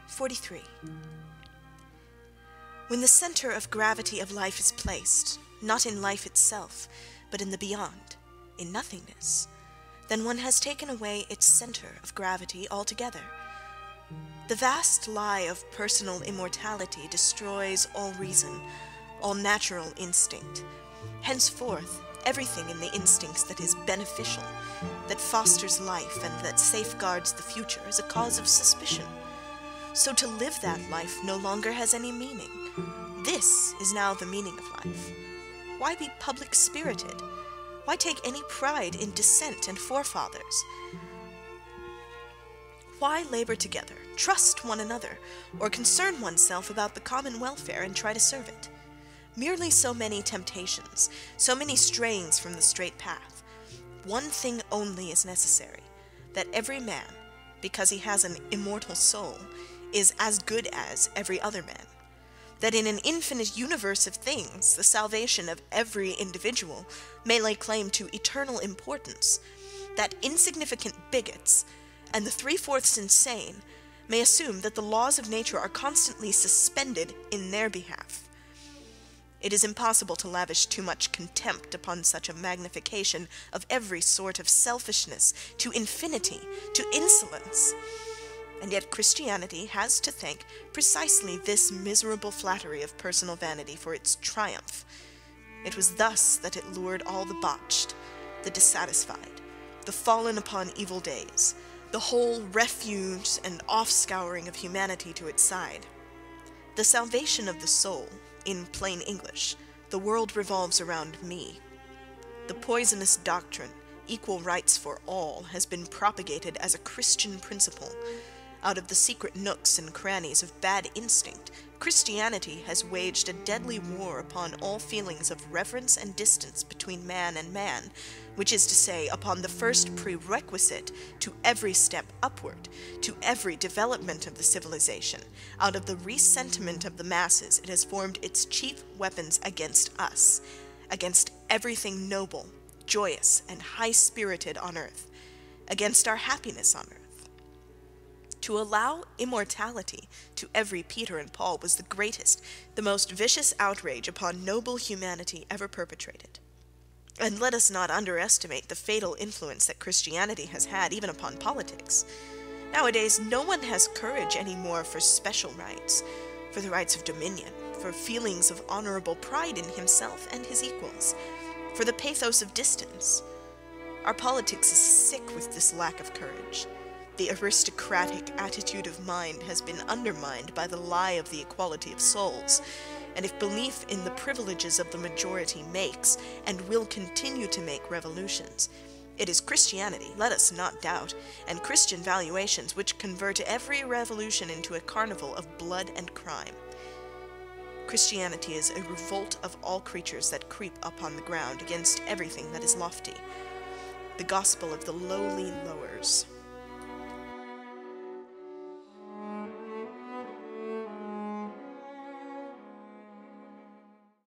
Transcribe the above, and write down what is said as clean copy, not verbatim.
43. When the center of gravity of life is placed, not in life itself, but in the beyond, in nothingness, then one has taken away its center of gravity altogether. The vast lie of personal immortality destroys all reason, all natural instinct. Henceforth, everything in the instincts that is beneficial, that fosters life and that safeguards the future is a cause of suspicion. So to live that life no longer has any meaning. This is now the meaning of life. Why be public-spirited? Why take any pride in descent and forefathers? Why labor together, trust one another, or concern oneself about the common welfare and try to serve it? Merely so many temptations, so many strayings from the straight path. One thing only is necessary, that every man, because he has an immortal soul, is as good as every other man. That in an infinite universe of things, the salvation of every individual may lay claim to eternal importance. That insignificant bigots, and the 3/4 insane, may assume that the laws of nature are constantly suspended in their behalf. It is impossible to lavish too much contempt upon such a magnification of every sort of selfishness, to infinity, to insolence. And yet Christianity has to thank precisely this miserable flattery of personal vanity for its triumph. It was thus that it lured all the botched, the dissatisfied, the fallen upon evil days, the whole refuse and offscouring of humanity to its side. The salvation of the soul, in plain English, the world revolves around me. The poisonous doctrine, equal rights for all, has been propagated as a Christian principle. Out of the secret nooks and crannies of bad instinct, Christianity has waged a deadly war upon all feelings of reverence and distance between man and man, which is to say, upon the first prerequisite to every step upward, to every development of the civilization. Out of the resentiment of the masses, it has formed its chief weapons against us, against everything noble, joyous, and high-spirited on earth, against our happiness on earth. To allow immortality to every Peter and Paul was the greatest, the most vicious outrage upon noble humanity ever perpetrated. And let us not underestimate the fatal influence that Christianity has had even upon politics. Nowadays, no one has courage any more for special rights, for the rights of dominion, for feelings of honorable pride in himself and his equals, for the pathos of distance. Our politics is sick with this lack of courage. The aristocratic attitude of mind has been undermined by the lie of the equality of souls, and if belief in the privileges of the majority makes, and will continue to make, revolutions, it is Christianity, let us not doubt, and Christian valuations which convert every revolution into a carnival of blood and crime. Christianity is a revolt of all creatures that creep upon the ground against everything that is lofty, the gospel of the lowly lowers.